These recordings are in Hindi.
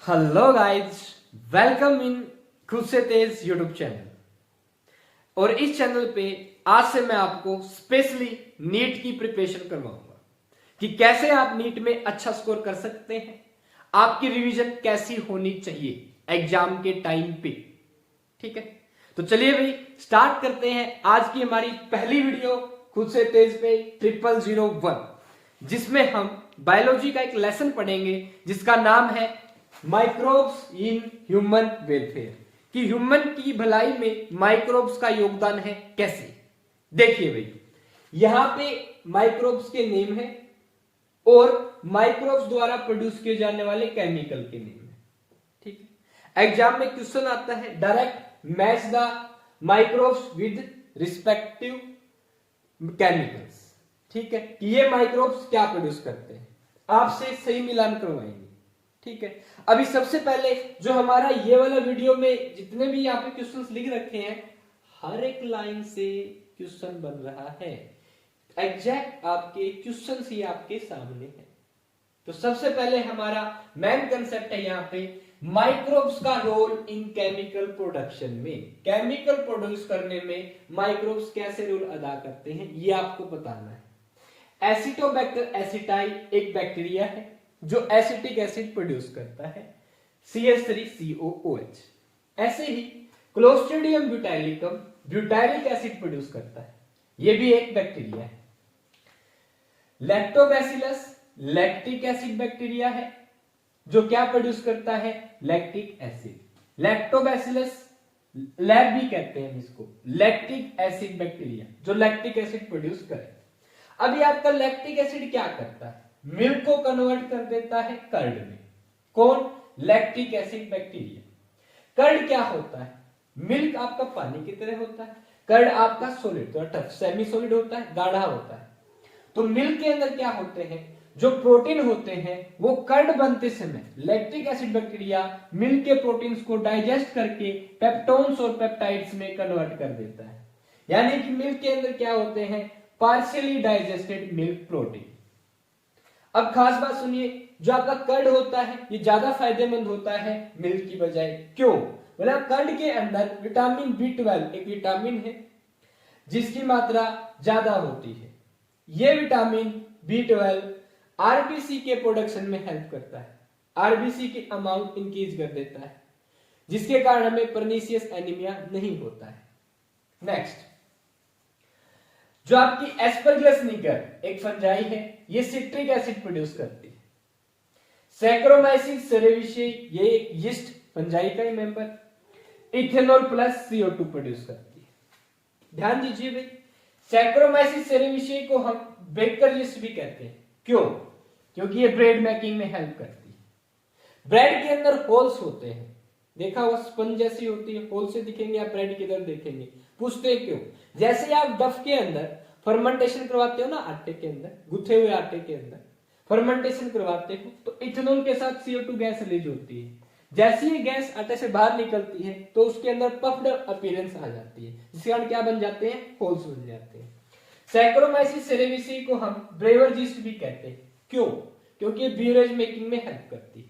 हेलो गाइज, वेलकम इन खुद से तेज यूट्यूब चैनल। और इस चैनल पे आज से मैं आपको स्पेशली नीट की प्रिपरेशन करवाऊंगा कि कैसे आप नीट में अच्छा स्कोर कर सकते हैं, आपकी रिवीजन कैसी होनी चाहिए एग्जाम के टाइम पे। ठीक है, तो चलिए भाई स्टार्ट करते हैं आज की हमारी पहली वीडियो खुद से तेज पे 0001, जिसमें हम बायोलॉजी का एक लेसन पढ़ेंगे जिसका नाम है माइक्रोब्स इन ह्यूमन वेलफेयर, कि ह्यूमन की भलाई में माइक्रोब्स का योगदान है कैसे। देखिए भाई, यहां पे माइक्रोब्स के नेम है और माइक्रोब्स द्वारा प्रोड्यूस किए जाने वाले केमिकल के नेम है। ठीक है, एग्जाम में क्वेश्चन आता है direct match the microbes with respective chemicals. ठीक है, कि ये माइक्रोब्स क्या प्रोड्यूस करते हैं, आपसे सही मिलान करवाएंगे। ठीक है, अभी सबसे पहले जो हमारा ये वाला वीडियो में जितने भी यहाँ पे क्वेश्चंस लिख रखे हैं, हर एक लाइन से क्वेश्चन बन रहा है, एग्जैक्ट आपके क्वेश्चंस ही आपके सामने है। तो सबसे पहले हमारा मेन कंसेप्ट है यहाँ पे माइक्रोब्स का रोल इन केमिकल प्रोडक्शन में। केमिकल प्रोड्यूस करने में माइक्रोब्स कैसे रोल अदा करते हैं ये आपको बताना है। एसिटोबैक्टर एसिटाई एक बैक्टीरिया है जो एसिटिक एसिड प्रोड्यूस करता है, CH3COOH। ऐसे ही क्लोस्ट्रिडियम ब्यूटाइलिकम ब्यूटाइलिक एसिड प्रोड्यूस करता है, यह भी एक बैक्टीरिया है। लैक्टोबैसिलस लैक्टिक एसिड बैक्टीरिया है जो क्या प्रोड्यूस करता है, लैक्टिक एसिड। लैक्टोबैसिलस लैब भी कहते हैं इसको, लैक्टिक एसिड बैक्टीरिया जो लैक्टिक एसिड प्रोड्यूस करे। अभी आपका लैक्टिक एसिड क्या करता है, मिल्क को कन्वर्ट कर देता है कर्ड में। कौन, लैक्टिक एसिड बैक्टीरिया। कर्ड क्या होता है, मिल्क आपका पानी की तरह होता है, कर्ड आपका सॉलिड तो टफ सेमी सॉलिड होता है, गाढ़ा होता है। तो मिल्क के अंदर क्या होते हैं, जो प्रोटीन होते हैं वो कर्ड बनते समय लैक्टिक एसिड बैक्टीरिया मिल्क के प्रोटीन्स को डाइजेस्ट करके पेप्टोन्स और पेप्टाइड्स में कन्वर्ट कर देता है। यानी कि मिल्क के अंदर क्या होते हैं, पार्शियली डाइजेस्टेड मिल्क प्रोटीन। अब खास बात सुनिए, जो आपका कर्ड होता है ये ज्यादा फायदेमंद होता है मिल्क की बजाय। क्यों, मतलब कर्ड के अंदर विटामिन B12 एक विटामिन है जिसकी मात्रा ज्यादा होती है। ये विटामिन B12 आरबीसी के प्रोडक्शन में हेल्प करता है, आरबीसी की अमाउंट इंक्रीज कर देता है, जिसके कारण हमें पर्नीशियस एनीमिया नहीं होता है। नेक्स्ट, जो आपकी एस्परगिलस निगर एक फंजाई है, ये सिट्रिक एसिड प्रोड्यूस करती है। सैक्रोमाइसिस सेरेविशियाई ये एक यीस्ट फंजाई का ही member ethanol plus CO2 produce करती है। ध्यान दीजिए भाई, सैक्रोमाइसिस सेरेविशियाई को हम बेकर यीस्ट भी कहते हैं। क्यों, क्योंकि ये ब्रेड मेकिंग में हेल्प करती है। ब्रेड के अंदर होल्स होते हैं, देखा हुआ स्पंज जैसी होती है, होल से दिखेंगे, आप ब्रेड किधर देखेंगे, पूछते क्यों, जैसे आप डफ के अंदर फर्मेंटेशन करवाते हो ना, आटे के अंदर, गुथे हुए आटे के अंदर फर्मेंटेशन करवाते हो तो इथेनॉल के साथ CO2 गैस रिलीज होती है। जैसे ही गैस आटे से बाहर निकलती है तो उसके अंदर पफ्ड अपीयरेंस आ जाती है, जिसके कारण क्या बन जाते हैं, होल्स बन जाते हैं। सैक्रोमाइसिस सेरेविसियाई को हम ब्रेवर यीस्ट भी कहते हैं। क्यों, क्योंकि बीवरेज मेकिंग में हेल्प करती है।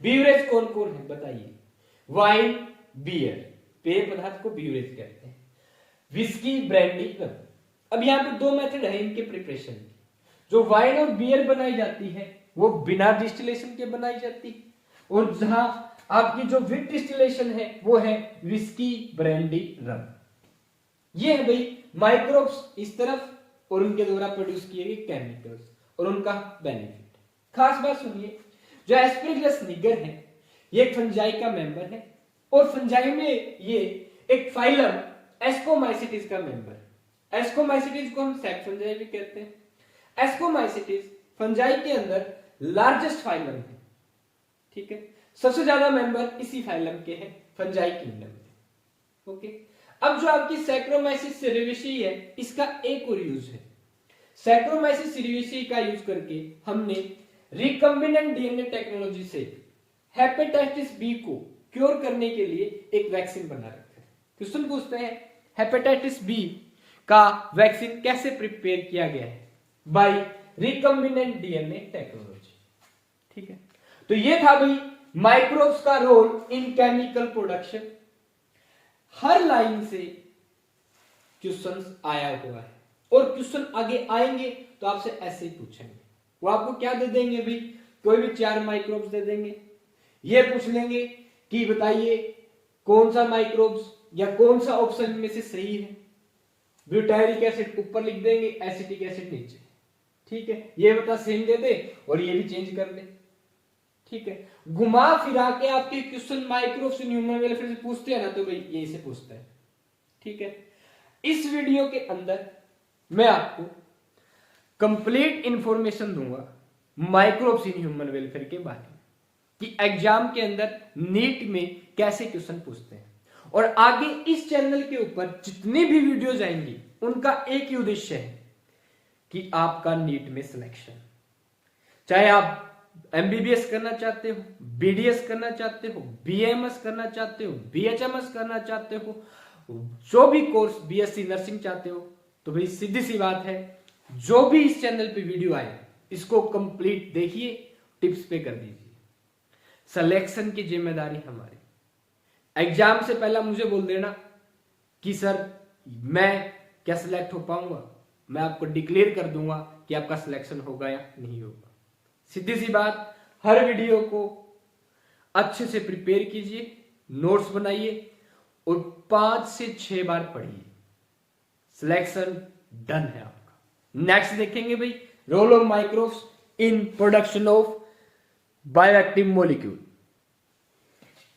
बीवरेज कौन कौन है बताइए, वाइन, बियर, पेय पदार्थ को बीवरेज कहते हैं, विस्की, ब्रांडी, रम। अब यहाँ पे दो मेथड है इनके प्रिपरेशन की। जो वाइन और बियर बनाई जाती है वो बिना डिस्टिलेशन के बनाई जाती है, और जहां आपकी जो विद डिस्टिलेशन है वो है विस्की, ब्रांडी, रम। ये है भाई माइक्रोब्स इस तरफ और उनके द्वारा प्रोड्यूस किए गए केमिकल्स और उनका बेनिफिट। खास बात सुनिए, जो एस्परगिलस निगर है ये एक फंजाई का मेंबर है, और फंजाई में ये एक फाइलम एस्कोमाइसिटिस का मेंबर है। एस्कोमाइसिटिस को हम सैक फंजाई भी कहते हैं। एस्कोमाइसिटिस फंजाई के अंदर लार्जेस्ट फाइलम है। ठीक है, सबसे ज्यादा मेंबर इसी फाइलम के हैं फंजाई किंगडम में। ओके, अब जो आपकी सैक्रोमाइसिस सेरेविशियाई है इसका एक और यूज है। सैक्रोमाइसिस सेरेविशियाई का यूज करके हमने रिकम्बिनेंट डीएनए टेक्नोलॉजी से हेपेटाइटिस बी को क्योर करने के लिए एक वैक्सीन बना रखा है। क्वेश्चन पूछते हैं हेपेटाइटिस बी का वैक्सीन कैसे प्रिपेयर किया गया है, बाय रिकम्बिनेंट डीएनए टेक्नोलॉजी। ठीक है, तो ये था भाई माइक्रोब्स का रोल इन केमिकल प्रोडक्शन। हर लाइन से क्वेश्चंस आया हुआ है और क्वेश्चन आगे आएंगे तो आपसे ऐसे ही पूछेंगे। वो आपको क्या दे देंगे भाई, कोई भी 4 माइक्रोब्स दे देंगे, ये पूछ लेंगे कि बताइए कौन सा माइक्रोब्स या कौन सा ऑप्शन में से सही है। ब्यूटायरिक एसिड ऊपर लिख देंगे, एसिटिक एसिड नीचे, ठीक है। ये बता सेम दे दे और ये भी चेंज कर दे, ठीक है। घुमा फिरा के आपके question microbes in human welfare से पूछते हैं ना, तो भाई यही से पूछता है, ठीक है। इस वीडियो के अंदर मैं आपको कंप्लीट इंफॉर्मेशन दूंगा माइक्रोब्स इन ह्यूमन वेलफेयर के बारे में, कि एग्जाम के अंदर नीट में कैसे क्वेश्चन पूछते हैं। और आगे इस चैनल के ऊपर जितनी भी वीडियोज आएंगी उनका एक ही उद्देश्य है कि आपका नीट में सिलेक्शन, चाहे आप एमबीबीएस करना चाहते हो, बीडीएस करना चाहते हो, बीएमएस करना चाहते हो, बीएचएमएस करना चाहते हो, जो भी कोर्स बीएससी नर्सिंग चाहते हो, तो भाई सीधी सी बात है, जो भी इस चैनल पे वीडियो आए इसको कंप्लीट देखिए, टिप्स पे कर दीजिए। सिलेक्शन की जिम्मेदारी हमारी। एग्जाम से पहला मुझे बोल देना कि सर मैं क्या सिलेक्ट हो पाऊंगा, मैं आपको डिक्लेयर कर दूंगा कि आपका सिलेक्शन होगा या नहीं होगा। सीधी सी बात, हर वीडियो को अच्छे से प्रिपेयर कीजिए, नोट्स बनाइए और 5 से 6 बार पढ़िए, सिलेक्शन डन है आपका। नेक्स्ट देखेंगे भाई role of microbes in production of bioactive molecule.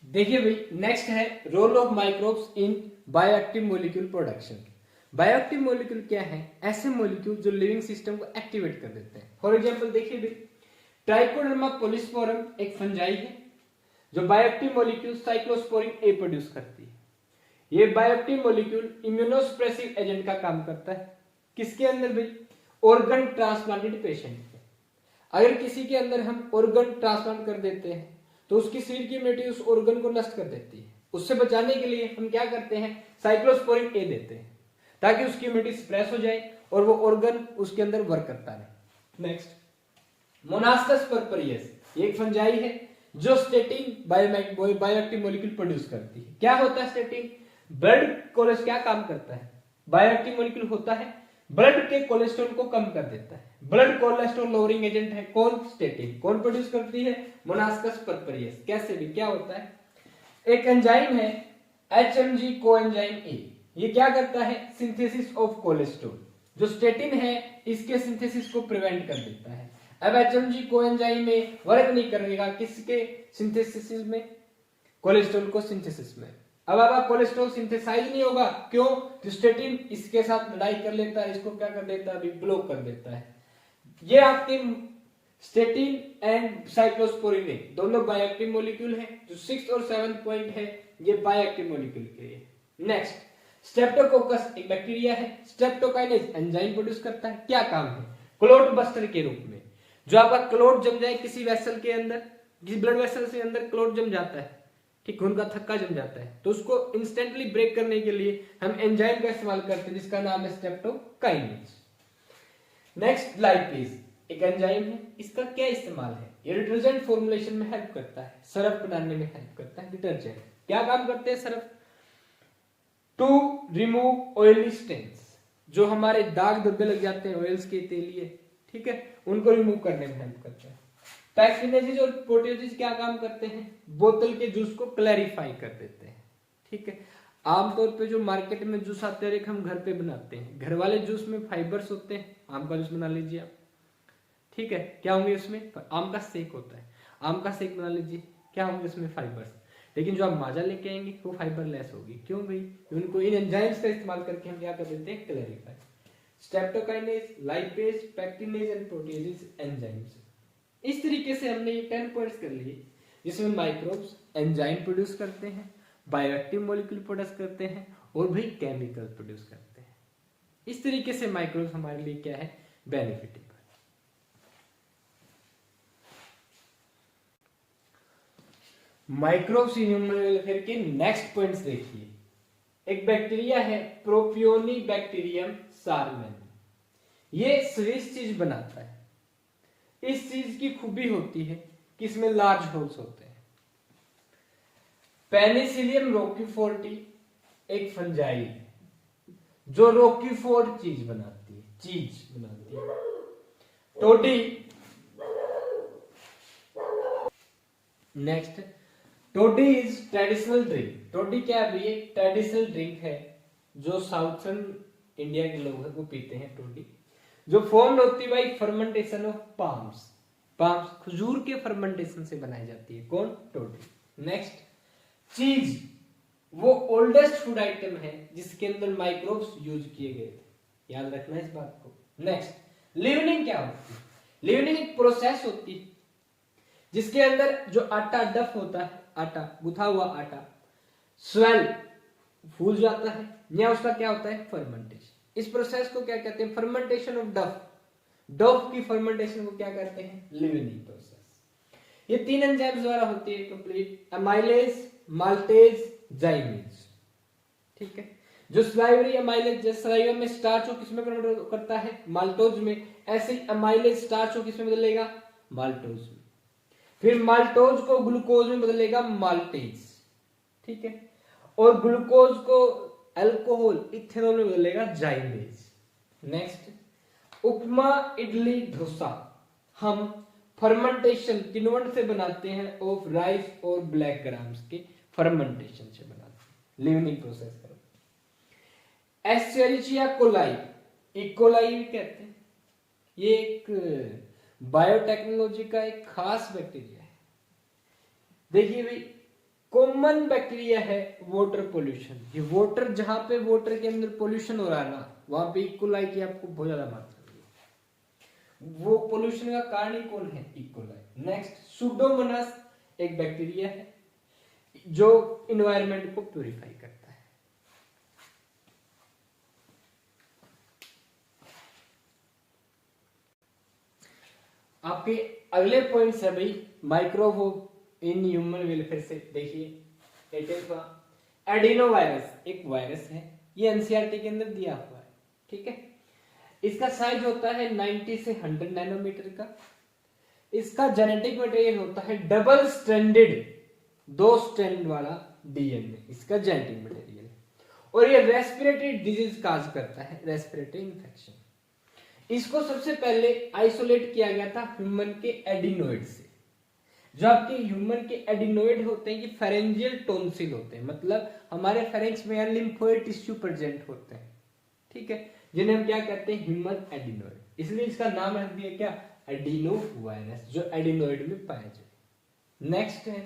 देखिए भाई नेक्स्ट है role of microbes in bioactive molecule production. Bioactive molecule क्या है? ऐसे मॉलिक्यूल जो लिविंग सिस्टम को एक्टिवेट कर देते हैं। फॉर एग्जांपल देखिए भाई, ट्राइकोडर्मा पॉलिस्पोरम एक फंजाई है जो बायोएक्टिव मॉलिक्यूल साइक्लोस्पोरिन ए प्रोड्यूस करती है। ये बायोएक्टिव मॉलिक्यूल इम्यूनोसप्रेसिव एजेंट का काम करता है। किसके अंदर भाई? ऑर्गन ट्रांसप्लांटेड पेशेंट में। अगर किसी के अंदर हम ऑर्गन ट्रांसप्लांट कर देते हैं तो उसकी शरीर की इम्यूनिटी उस ऑर्गन को नष्ट कर देती है। उससे बचाने के लिए हम क्या करते हैं? साइक्लोस्पोरिन ए देते हैं ताकि उसकी इम्यूनिटी सप्रेस हो जाए और वो ऑर्गन उसके अंदर वर्क करता रहे। नेक्स्ट, मोनास्कस परपरियस, एक फंजाई है जो स्टेटिन बायोएक्टिव मॉलिक्यूल प्रोड्यूस करती है। क्या होता है स्टेटिन? ब्लड कोलेस्ट्रॉल क्या काम करता है? बायोएक्टिव मॉलिक्यूल होता है, ब्लड के कोलेस्ट्रॉल को कम कर देता है। ब्लड कोलेस्ट्रॉल लोअरिंग एजेंट है कौन? स्टेटिन। कौन प्रोड्यूस करती है? मोनास्कस परपरियस। कैसे भी? क्या होता है? एक एंजाइम है HMG कोएंजाइम ए, ये क्या करता है? Synthesis of cholesterol. जो स्टेटिन है इसके सिंथेसिस को प्रिवेंट कर देता है। अब HMG कोएंजाइम में वर्क नहीं करेगा किसके सिंथेसिस में? कोलेस्ट्रॉल को सिंथेसिस में। अब आपका कोलेस्ट्रॉल सिंथेसाइज नहीं होगा, क्यों? तो स्टेटिन इसके साथ लड़ाई कर लेता है, इसको क्या कर देता है? अभी ब्लॉक कर देता है। ये आपके स्टेटिन एंड साइक्लोस्पोरिन दोनों बायोएक्टिव मॉलिक्यूल हैं। जो 6th और 7th पॉइंट है ये बायोएक्टिव मॉलिक्यूल के लिए। नेक्स्ट, स्ट्रेप्टोकोकस एक बैक्टीरिया है। स्ट्रेप्टोकाइनेज एंजाइम प्रोड्यूस करता है। क्या काम है? क्लॉट बस्टर के रूप में। जो आपका क्लॉट जम जाए किसी वेसल के अंदर, किसी ब्लड वेसल के अंदर क्लॉट जम जाता है, ठीक, खून का थक्का जम जाता है, तो उसको इंस्टेंटली ब्रेक करने के लिए हम एंजाइम का इस्तेमाल करते हैं जिसका नाम है स्ट्रेप्टोकाइनेज। नेक्स्ट, लाइपेज एक एंजाइम है। इसका क्या इस्तेमाल है? ये डिटर्जेंट फॉर्मुलेशन में हेल्प करता है, सरफ बनाने में हेल्प करता है। डिटर्जेंट क्या काम करते हैं Surf? To remove oily stains, जो हमारे दाग धब्बे लग जाते हैं ऑयल्स के तेलिए, ठीक है, उनको रिमूव करने में हेल्प करता है। पैक्सिनेजिस और प्रोटियोजिस क्या काम करते हैं? बोतल के जूस को क्लैरिफाई कर देते हैं, ठीक है। आमतौर पे जो मार्केट में जूस आते हैं हम घर पे बनाते हैं। घर वाले जूस में फाइबर्स होते हैं। आम का जूस बना लीजिए आप, ठीक है, क्या होंगे उसमें? आम का सेक होता है, आम का सेक बना लीजिए, क्या होंगे उसमें? फाइबर्स। लेकिन जो आप माजा लेके आएंगे वो फाइबर लेस होगी। क्यों भाई? उनको इन एंजाइम्स का इस्तेमाल करके हम क्या कर देते हैं? Clarify. Streptokinase, lipase, pectinase and proteases enzymes. इस तरीके से हमने ये 10 पॉइंट्स कर लिए जिसमें माइक्रोब्स एंजाइम प्रोड्यूस करते हैं, बायोएक्टिव मॉलिक्यूल प्रोड्यूस करते हैं और भी केमिकल प्रोड्यूस करते हैं। इस तरीके से माइक्रोब्स हमारे लिए क्या है? बेनिफिटेबल। माइक्रोब्स इन ह्यूमन वेलफेयर के नेक्स्ट पॉइंट्स देखिए। एक बैक्टीरिया है प्रोपियोनिबैक्टीरियम सार्मन। ये स्विस चीज बनाता है। इस चीज की खूबी होती है कि इसमें लार्ज होल्स होते हैं। पेनिसिलियम रोक्यूफोर्टी एक फंजाई है जो रोक्यूफोर्ड चीज बनाती है। Todi, next, Todi is traditional drink. Todi क्या है भैया? ट्रेडिशनल ड्रिंक है जो साउथर्न इंडिया के लोग हैं वो पीते हैं टोडी, जो फॉर्म होती है बाई फर्मेंटेशन ऑफ पाम्स खजूर के फर्मेंटेशन से बनाई जाती है। कौन? टोडी। नेक्स्ट, चीज वो ओल्डेस्ट फूड आइटम है जिसके अंदर माइक्रोब्स यूज किए गए थे, याद रखना इस बात को। नेक्स्ट, लीवनिंग क्या होती है? लीवनिंग एक प्रोसेस होती है जिसके अंदर जो आटा डफ होता है, आटा गुथा हुआ आटा स्वेल फूल जाता है, या उसका क्या होता है? फर्मेंटेशन। इस प्रोसेस को क्या कहते हैं? फर्मेंटेशन ऑफ डफ। डफ की फर्मेंटेशन को क्या कहते हैं? लीवनिंग प्रोसेस। ये 3 एंजाइम्स द्वारा होती है कंप्लीट, एमाइलेज, माल्टेज, जाइमेज। ठीक है, जो स्लाइवरी एमाइलेज सलाइवा में स्टार्च को किसमें कन्वर्ट करता है? माल्टोज में। ऐसे एमाइलेज स्टार्च को किसमें बदलेगा? माल्टोज में। फिर माल्टोज को ग्लूकोज में बदलेगा माल्टेज। ठीक है, और ग्लूकोज को अल्कोहल इथेनॉल में बदलेगा जाइमेज। नेक्स्ट, उपमा, इडली, डोसा हम फर्मेंटेशन किन्वट से बनाते हैं ऑफ राइस और ब्लैक ग्राम्स के फर्मेंटेशन से बनाते हैं, लीवनिंग प्रोसेस करते हैं। एस्चेरिचिया कोलाई, इकोलाई कहते हैं, ये एक बायोटेक्नोलॉजी का एक खास बैक्टीरिया है। देखिए भाई, कॉमन बैक्टीरिया है वाटर पोल्यूशन। ये वाटर, जहां पे वाटर के अंदर पोल्यूशन हो रहा है ना, वहां पे इकोलाई की आपको बहुत ज्यादा मात्रा है। वो पोल्यूशन का कारण ही कौन है? इकोलाई। नेक्स्ट, सुडोमोनास एक बैक्टीरिया है जो इन्वायरमेंट को प्यूरिफाई करता है। आपके अगले पॉइंट्स है भाई माइक्रोब इन ह्यूमन वेलफेयर से। देखिए, एडिनो वायरस एक वायरस है, ये एनसीईआरटी के अंदर दिया हुआ है। ठीक है, इसका साइज होता है 90 से 100 नैनोमीटर का। इसका जेनेटिक मटेरियल होता है डबल स्ट्रैंडेड, 2 स्ट्रैंड वाला डीएनए इसका जेनेटिक मटेरियल है, और ये रेस्पिरेटरी डिजीज काज करता है, रेस्पिरेटरी इंफेक्शन। इसको सबसे पहले आइसोलेट किया गया था ह्यूमन के एडिनोइड से। जो आपके ह्यूमन के एडिनोइड होते हैं, ये फेरेंजियल टोंसिल होते हैं, मतलब हमारे फेरेंक्स में लिम्फोइड टिश्यू प्रेजेंट होते हैं। ठीक है, जिन्हें हम क्या कहते हैं? Human adenoid. इसलिए इसका नाम रख दिया क्या? एडिनो वायरस, जो एडिनोइड में पाया जाए। नेक्स्ट है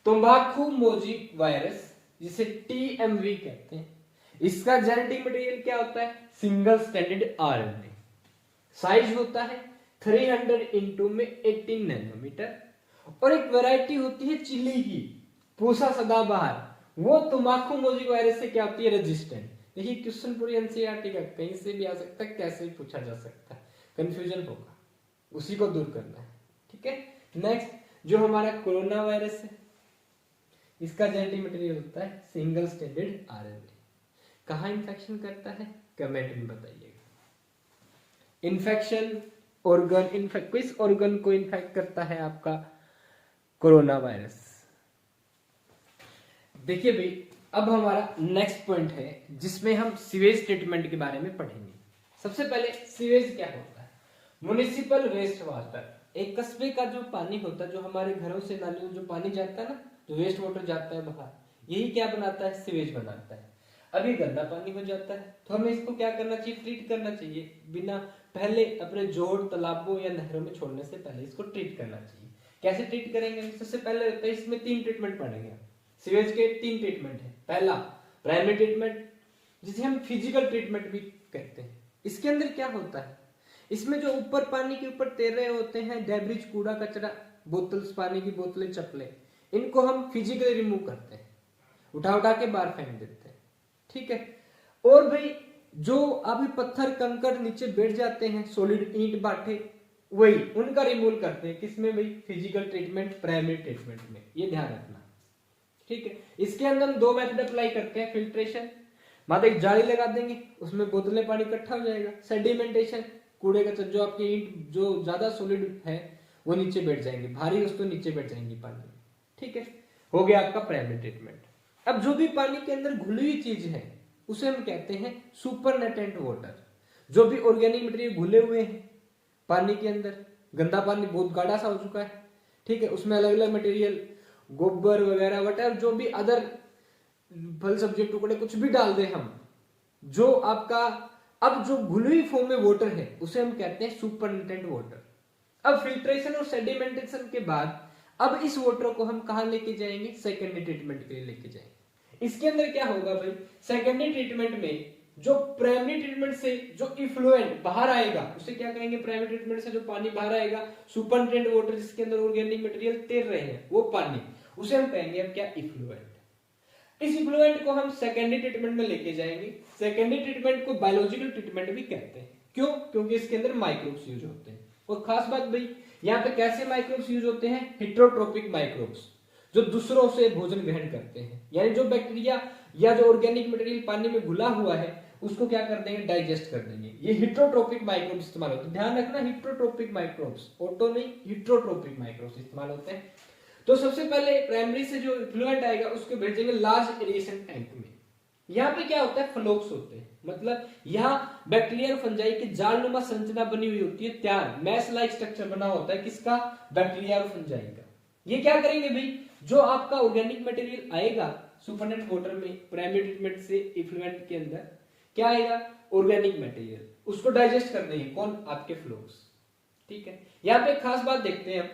तंबाकू मोजिक वायरस, जिसे टीएमवी कहते हैं। इसका जेनेटिक मटेरियल क्या होता है? Single stranded RNA. साइज होता है 300 इंटू में 18 नैनोमीटर। और एक वैरायटी होती है चिली की, पूसा सदाबहार, वो तंबाकू मोजिक वायरस से क्या होती है? रेजिस्टेंट। देखिए, क्वेश्चन पूरी एनसीईआरटी का कहीं से भी आ सकता है, कैसे भी पूछा जा सकता है, कंफ्यूजन होगा, उसी को दूर करना है। ठीक है, नेक्स्ट, जो हमारा कोरोना वायरस है, इसका जेनेटिक मटेरियल होता है सिंगल स्ट्रैंडेड आरएनए। कहां इंफेक्शन करता है? कमेंट में बताइएगा। इन्फेक्शन ऑर्गन, किस ऑर्गन को इन्फेक्ट करता है आपका कोरोना वायरस? देखिए भाई, अब हमारा नेक्स्ट पॉइंट है जिसमें हम सीवेज ट्रीटमेंट के बारे में पढ़ेंगे। सबसे पहले सीवेज क्या होता है? म्युनिसिपल वेस्ट वाटर, एक कस्बे का जो पानी होता है, जो हमारे घरों से नालियों जो पानी जाता है ना, जो वेस्ट वाटर जाता है बाहर, यही क्या बनाता है? सीवेज बनाता है। अभी गंदा पानी हो जाता है तो हमें इसको क्या करना चाहिए? ट्रीट करना चाहिए, बिना पहले अपने जोड़, तालाबों या नहरों में छोड़ने से पहले इसको ट्रीट करना चाहिए। कैसे ट्रीट करेंगे? सबसे पहले होता है इसमें 3 ट्रीटमेंट पढ़ेंगे। सीवेज के 3 ट्रीटमेंट है। पहला प्राइमरी ट्रीटमेंट, जिसे हम फिजिकल ट्रीटमेंट भी कहते हैं। इसके अंदर क्या होता है? इसमें जो ऊपर पानी के ऊपर तैर रहे होते हैं डेब्रिज, कूड़ा कचरा, बोतल्स, पानी की बोतलें, चप्पलें, इनको हम फिजिकली रिमूव करते हैं, उठा उठा के बाहर फेंक देते हैं। ठीक है, और भाई जो अभी पत्थर कंकड़ नीचे बैठ जाते हैं, सॉलिड ईंट बाटे, वही उनका रिमूव करते हैं। किसमें भाई? फिजिकल ट्रीटमेंट, प्राइमरी ट्रीटमेंट में, ये ध्यान रखना। ठीक है, इसके अंदर हम 2 मेथड अप्लाई करते हैं। फिल्ट्रेशन, मतलब एक जाली लगा देंगे, उसमें बोतलें पानी इकट्ठा हो जाएगा। सेडिमेंटेशन, कूड़े का जो आपकी ईंट जो ज्यादा सॉलिड है वो नीचे बैठ जाएंगे, भारी वस्तु नीचे बैठ जाएंगी पानी में। ठीक है, हो गया आपका प्राइमरी ट्रीटमेंट। अब जो भी पानी के अंदर घुली हुई चीज है उसे हम कहते हैं सुपरनेटेंट वाटर। जो भी ऑर्गेनिक मटेरियल घुले हुए हैं पानी के अंदर, गंदा पानी बहुत गाढ़ा सा हो चुका है, ठीक है, उसमें अलग अलग मटेरियल गोबर वगैरह वटेवर जो भी अदर फल सब्जी टुकड़े कुछ भी डाल दे हम, जो आपका अब जो घुली हुई फॉर्म में वाटर है उसे हम कहते हैं सुपरनेटेंट वाटर। अब फिल्ट्रेशन और सेडिमेंटेशन के बाद अब इस वाटर को हम कहां लेके जाएंगे, सेकेंडरी ट्रीटमेंट के लिए लेके जाएंगे। इसके अंदर क्या होगा भाई, सेकेंडरी ट्रीटमेंट में जो प्राइमरी ट्रीटमेंट से जो इफ्लुएंट बाहर आएगा उसे क्या कहेंगे, प्राइमरी ट्रीटमेंट से जो पानी बाहर आएगा सुपरनेटेंट वाटर जिसके अंदर ऑर्गेनिक मटेरियल तैर रहे हैं वो पानी, उसे हम कहेंगे अब क्या, इफ्लुएंट। इस इफ्लुएंट को हम सेकेंडरी ट्रीटमेंट में लेके जाएंगे। सेकेंडरी ट्रीटमेंट को बायोलॉजिकल ट्रीटमेंट भी कहते हैं। क्यों, क्योंकि इसके अंदर माइक्रोब्स यूज होते हैं। और खास बात भाई यहाँ पे कैसे माइक्रोब्स यूज होते हैं, हेटेरोट्रोपिक माइक्रोब्स, जो दूसरों से भोजन ग्रहण करते हैं, यानी जो बैक्टीरिया या जो ऑर्गेनिक मटेरियल पानी में घुला हुआ है उसको क्या कर देंगे, डाइजेस्ट कर देंगे। ये हेटेरोट्रोपिक माइक्रोब्स इस्तेमाल होते हैं, ध्यान रखना, हेटेरोट्रोपिक माइक्रोब्स, ऑटो नहीं, हेटेरोट्रोपिक माइक्रोब्स इस्तेमाल होते हैं। तो सबसे पहले प्राइमरी से जो इफ्लुएंट आएगा उसको भेजेंगे लार्ज एरिएशन टैंक में। यहाँ पे क्या होता है, फ्लोक्स होते हैं, मतलब यहाँ बैक्टीरिया और फंजाई की जालनुमा संरचना बनी हुई होती है, तैयार मैश लाइक स्ट्रक्चर बना होता है किसका, बैक्टीरिया और फंजाई का। ये क्या करेंगे भाई, जो आपका ऑर्गेनिक मटेरियल आएगा सुपरनेट वाटर में प्राइमरी ट्रीटमेंट से इफ्लुएंट के अंदर क्या आएगा, ऑर्गेनिक मटेरियल, उसको डाइजेस्ट कर देंगे कौन, आपके फ्लोक्स, ठीक है। यहाँ पे खास बात देखते हैं हम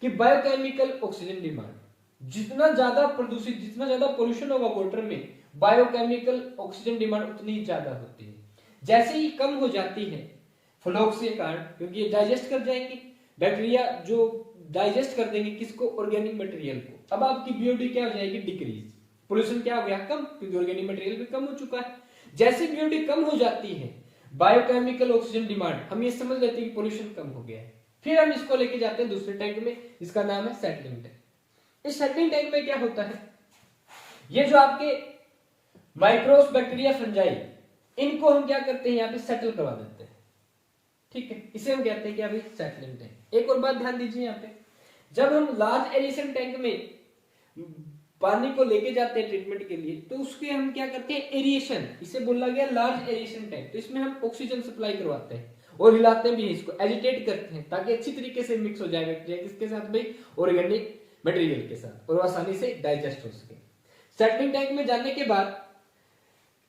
कि बायोकेमिकल ऑक्सीजन डिमांड, जितना ज्यादा प्रदूषित, जितना ज्यादा पोल्यूशन होगा वाटर में, बायोकेमिकल ऑक्सीजन डिमांड उतनी ज्यादा होती है। जैसे ही कम हो जाती है फ्लोक्स के कारण, क्योंकि ये डाइजेस्ट कर जाएंगे, बैक्टीरिया जो डाइजेस्ट कर देंगे किसको, ऑर्गेनिक मटेरियल को। अब आपकी बीओडी क्या हो जाएगी, डिक्रीज, पोल्यूशन क्या हो गया, कम, क्योंकि ऑर्गेनिक मटेरियल भी कम हो चुका है। जैसे बीओडी कम हो जाती है, बायोकेमिकल ऑक्सीजन डिमांड, हम ये समझ लेते हैं कि पोल्यूशन कम हो गया है। फिर हम इसको लेके जाते हैं दूसरे टैंक में, इसका नाम है सेटलिंग टैंक। इस सेटलिंग टैंक में क्या होता है, ये जो आपके माइक्रोब्स बैक्टीरिया फंजाई, इनको हम क्या करते हैं, यहाँ पे सेटल करवा देते हैं, ठीक है, इसे हम कहते हैं क्या भाई, सेटलिंग टैंक। एक और बात ध्यान दीजिए, यहाँ पे जब हम लार्ज एरिएशन टैंक में पानी को लेके जाते हैं ट्रीटमेंट के लिए, तो उसके हम क्या करते हैं, एरिएशन, इसे बोला गया लार्ज एरिएशन टैंक। तो इसमें हम ऑक्सीजन सप्लाई करवाते हैं और हिलाते भी हैं, इसको एजिटेट करते हैं ताकि अच्छी तरीके से मिक्स हो जाए बैक्टीरिया किसके साथ भाई, ऑर्गेनिक मटेरियल के साथ, और आसानी से डाइजेस्ट हो सके। सेटलिंग टैंक में जाने के बाद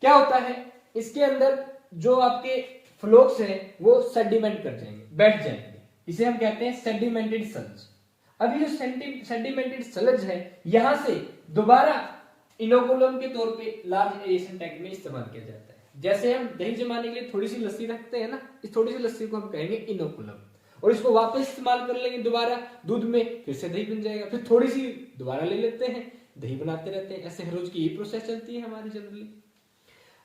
क्या होता है, इसके अंदर जो आपके फ्लोक्स हैं वो सेडिमेंट कर जाएंगे, बैठ जाएंगे, इसे हम कहते हैं सेडिमेंटेड सल्ज। अभी जो सेडिमेंटेड सल्ज है यहां से दोबारा इनोकुलम के तौर पे लार्ज एरिएशन टैंक में इस्तेमाल किया जाता है। जैसे हम दही जमाने के लिए थोड़ी सी लस्सी रखते हैं ना, इस थोड़ी सी लस्सी को हम कहेंगे इनोकुलम, और इसको वापस इस्तेमाल कर लेंगे दोबारा दूध में, फिर से दही बन जाएगा, फिर थोड़ी सी दोबारा ले लेते हैं, दही बनाते रहते हैं। ऐसे हर रोज की ये प्रोसेस चलती है हमारी जनरली।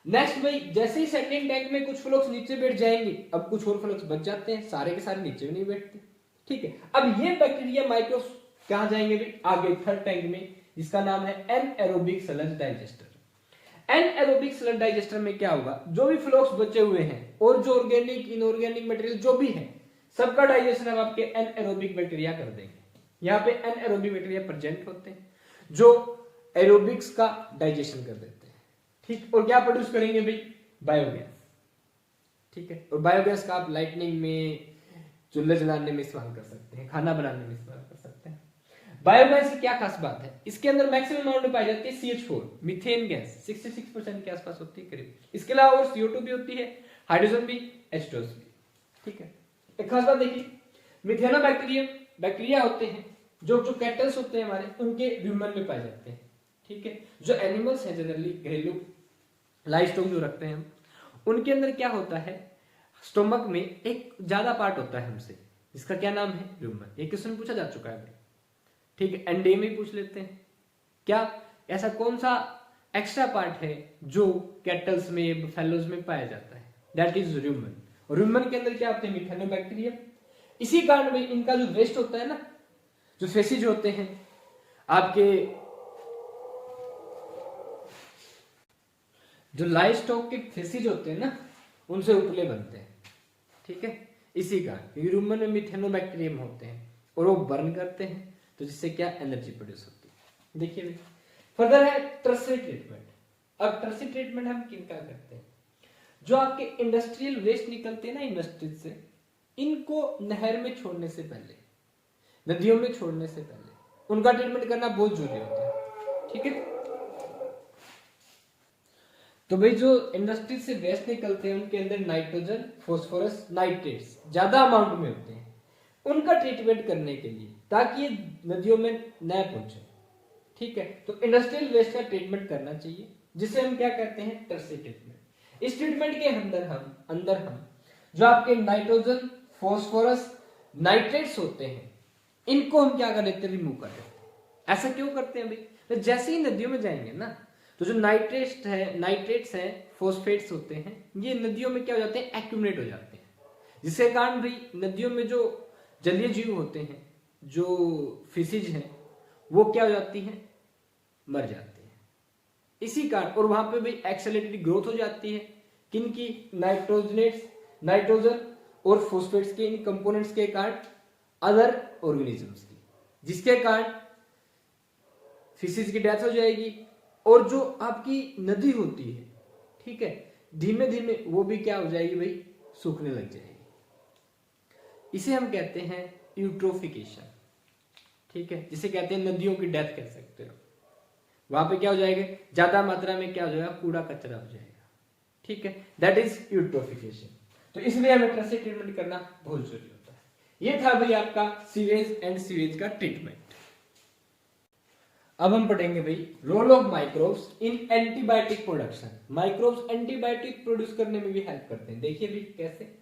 नेक्स्ट भाई, जैसे ही सेटलिंग टैंक में कुछ फ्लोक्स नीचे बैठ जाएंगे, अब कुछ और फ्लोक्स बच जाते हैं, सारे के सारे नीचे भी नहीं बैठते, ठीक है। अब ये बैक्टीरिया माइक्रोब्स कहां जाएंगे भाई, आगे थर्ड टैंक में, जिसका नाम है anaerobic sludge digester. Anaerobic sludge digester में क्या होगा, जो भी फ्लोक्स बचे हुए हैं और जो ऑर्गेनिक इनऑर्गेनिक मटेरियल जो भी है, सबका डाइजेशन हम आपके एनएरोबिक बैक्टीरिया कर देंगे। यहाँ पे एनएरोबिक बैक्टीरिया प्रेजेंट होते हैं जो एरोबिक्स का डाइजेशन कर देते हैं, ठीक। और क्या प्रोड्यूस करेंगे भाई, बायोगैस, ठीक है। और बायोगैस का आप लाइटनिंग में, चूल्हे जलाने में इस्तेमाल कर सकते हैं, खाना बनाने में इस्तेमाल कर सकते हैं। बायोगैस की क्या खास बात है, इसके अंदर मैक्सिमम अमाउंट में पाई जाती है CH4, मीथेन गैस 66% के आसपास होती है करीब। इसके अलावा और CO2 भी होती है, हाइड्रोजन भी, H2O भी, ठीक है। एक खास बात देखिए, मिथेनोबैक्टीरियम बैक्टीरिया होते हैं जो कैटल्स होते हैं हमारे, उनके ह्यूमन में पाए जाते हैं, ठीक है। जो एनिमल्स हैं जनरली घरेलू लाइव स्टॉक जो रखते हैं हम, उनके अंदर क्या होता है, स्टोमक में एक ज्यादा पार्ट होता है हमसे, जिसका क्या नाम है, ह्यूमन। एक क्वेश्चन पूछा जा चुका है, ठीक है, एनडीए में पूछ लेते हैं, क्या ऐसा कौन सा एक्स्ट्रा पार्ट है जो कैटल्स में, बफेलोज में पाया जाता है, दैट इज ह्यूमन। और ह्यूमन के अंदर क्या होते हैं, मिथेनोबैक्टीरियम। इसी कारण में इनका जो वेस्ट होता है ना, जो फेसिज होते हैं आपके, जो लाइव स्टॉक के फेसिज होते हैं ना, उनसे उपले बनते हैं, ठीक है। इसी कारण ह्यूमन में मिथेनोबैक्टीरियम होते हैं और वो बर्न करते हैं, तो जिससे क्या एनर्जी प्रोड्यूस होती है। देखिए भाई, फर्दर है टर्सरी ट्रीटमेंट। अब टर्सरी ट्रीटमेंट हम किनका करते हैं? जो आपके इंडस्ट्रियल वेस्ट निकलते हैं ना इंडस्ट्री से, इनको नहर में छोड़ने से पहले, नदियों में छोड़ने से पहले उनका ट्रीटमेंट करना बहुत जरूरी होता है। ठीक है, तो भाई जो इंडस्ट्री से वेस्ट निकलते हैं उनके अंदर नाइट्रोजन, फास्फोरस, नाइट्रेट्स ज्यादा अमाउंट में होते हैं, उनका ट्रीटमेंट करने के लिए, ताकि ये नदियों में न पहुंचे। ठीक है, तो इंडस्ट्रियल वेस्ट का ट्रीटमेंट करना चाहिए, जिसे हम क्या कहते हैं? Tertiary treatment. इस ट्रीटमेंट के अंदर हम जो आपके नाइट्रोजन, फास्फोरस, नाइट्रेट्स होते हैं, इनको हम क्या कर देते हैं? रिमूव कर देते हैं। ऐसा क्यों करते हैं भाई? तो जैसे ही नदियों में जाएंगे ना, तो जो नाइट्रेट्स हैं, फॉस्फेट्स होते हैं, ये नदियों में क्या हो जाते हैं? एक्यूमुलेट हो जाते हैं, जिसके कारण भाई नदियों में जो जलीय जीव होते हैं, जो फिशिज हैं, वो क्या हो जाती हैं? मर जाते हैं। इसी कारण, और वहां पे भी एक्सेलरेटेड ग्रोथ हो जाती है किनकी? नाइट्रोजन और फॉस्फेट्स के इन कंपोनेंट्स के कारण अदर ऑर्गेनिजम्स की, जिसके कारण फिशिज की डेथ हो जाएगी, और जो आपकी नदी होती है, ठीक है, धीमे धीमे वो भी क्या हो जाएगी भाई? सूखने लग जाएगी। इसे हम कहते हैं यूट्रोफिकेशन। ठीक है, जिसे कहते हैं नदियों की डेथ कह सकते हो। वहां पे क्या हो जाएगा? ज्यादा मात्रा में क्या हो जाएगा? कूड़ा कचरा हो जाएगा। ठीक है, दैट इज यूट्रोफिकेशन। तो इसलिए हमें टर्सरी ट्रीटमेंट करना बहुत जरूरी होता है। ये था भाई आपका सीवेज एंड सीवेज का ट्रीटमेंट। अब हम पढ़ेंगे भाई role of microbes in antibiotic production. Microbes antibiotic produce करने में भी हेल्प करते हैं। देखिए भाई कैसे?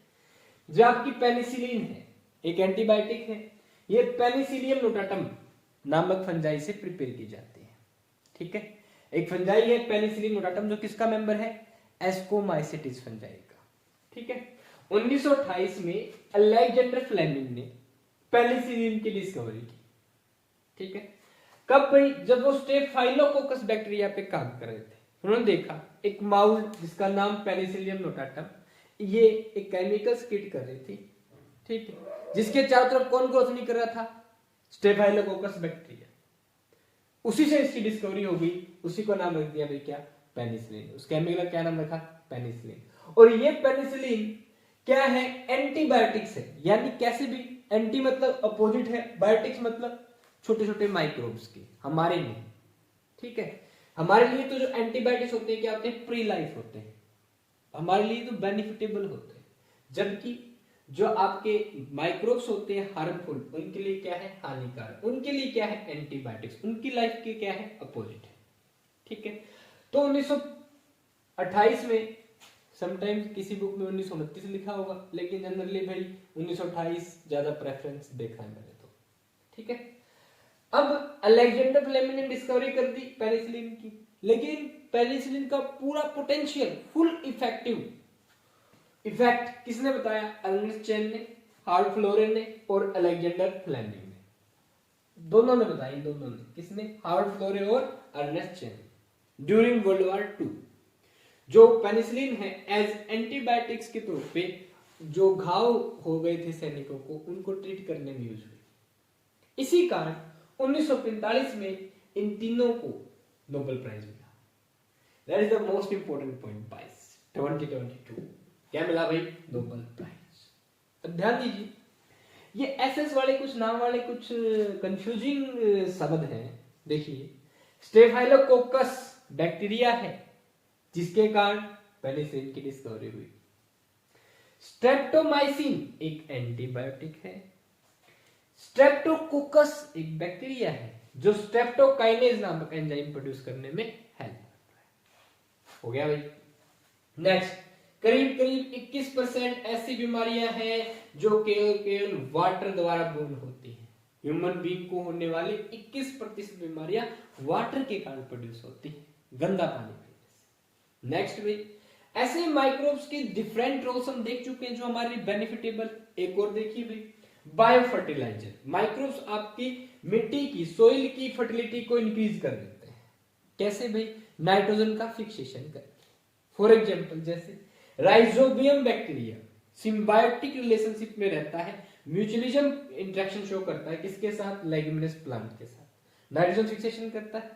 जो आपकी पेनिसिलिन है, एक एंटीबायोटिक है, ये पेनिसिलियम नोटाटम नामक फंजाई से प्रिपेयर की जाती है। ठीक है, एक फंजाई है पेनिसिलियम नोटाटम, जो किसका मेंबर है? एस्कोमाइसिटिस फंजाई का। ठीक है, 1928 में अलेक्जेंडर फ्लेमिंग ने पेनिसिलिन की डिस्कवरी की। ठीक है, कब भाई? जब वो स्टेफाइलोकोकस बैक्टीरिया पे काम कर रहे थे, उन्होंने देखा एक माउल जिसका नाम पेनिसिलियम नोटाटम, ये एक केमिकल स्किट कर रही थी। ठीक है, जिसके चारों तरफ कौन ग्रोथ नहीं कर रहा था? Staphylococcus bacteria. उसी से इसकी डिस्कवरी हो गई, उसी को नाम रख दिया भाई क्या? पेनिसिलिन। उस केमिकल का क्या नाम रखा? पेनिसिलिन। और ये पेनिसिलिन क्या है? एंटीबायोटिक्स है। यानी कैसे भी? एंटी मतलब अपोजिट है, बायोटिक्स मतलब छोटे छोटे माइक्रोब्स की, हमारे लिए। ठीक है, हमारे लिए तो जो एंटीबायोटिक्स होते हैं क्या होते हैं? प्री लाइफ होते हैं, हमारे लिए तो बेनिफिटेबल होते हैं। जबकि जो आपके माइक्रोब्स होते हैं हार्मफुल, उनके लिए क्या है? हानिकारक। उनके लिए क्या है? एंटीबायोटिक्स। उनकी लाइफ के क्या है? अपोजिट है। ठीक है, तो 1928 में, समटाइम्स किसी बुक में 1929 लिखा होगा, लेकिन जनरली भाई 1928 ज्यादा प्रेफरेंस देखा है मैंने तो। ठीक है, अब अलेक्जेंडर फ्लेमिंग ने डिस्कवरी कर दी पेनिसिलिन की, लेकिन पेनिसिलिन का पूरा पोटेंशियल, फुल इफेक्ट किसने बताया? अर्नेस्ट चेन ने, हार्ड फ्लोरेन ने और अलेक्जेंडर फ्लेमिंग ने। दोनों ने बताई, दोनों ने। किसने? हार्ड फ्लोरेन और Ernest Chain. During world war 2 जो पेनिसिलिन है एज एंटीबायोटिक्स के तौर पे जो घाव हो गए थे सैनिकों को, उनको ट्रीट करने में यूज हुई। इसी कारण 1945 में इन तीनों को नोबेल प्राइज मिला। That is the most important point. 2022 क्या मिला भाई? Nobel prize. अब ध्यान दीजिए, ये एसएस वाले कुछ नाम वाले कुछ कंफ्यूजिंग शब्द हैं। देखिए, स्टेफाइलोकोकस बैक्टीरिया है जिसके कारण पेनिसिलिन की डिस्कवरी हुई। स्ट्रेप्टोमाइसिन एक एंटीबायोटिक है। स्ट्रेप्टोकोकस एक बैक्टीरिया है जो स्ट्रेप्टोकाइनेज नामक एंजाइम प्रोड्यूस करने में हेल्प करता है। हो गया भाई। नेक्स्ट, करीब करीब 21% ऐसी बीमारियां हैं जो केवल वाटर द्वारा बोर्न होती हैं। ह्यूमन बीइंग को होने वाली 21% बीमारियां वाटर के कारण प्रोड्यूस होती है, गंदा पानी पीने से। नेक्स्ट भाई, ऐसे माइक्रोब्स की डिफरेंट रोल्स हम देख चुके हैं जो हमारे बेनिफिटेबल। एक और देखिए भाई, बायो फर्टिलाइजर। माइक्रोब्स आपकी मिट्टी की, सोइल की फर्टिलिटी को इंक्रीज कर देते हैं। कैसे भाई? नाइट्रोजन का फिक्सेशन करके। फॉर एग्जाम्पल, जैसे राइजोबियम बैक्टीरिया सिम्बायोटिक रिलेशनशिप में रहता है, म्यूचुअलिज्म इंटरेक्शन शो करता है किसके साथ? लेग्यूमिनस प्लांट के साथ। नाइट्रोजन फिक्सेशन करता है,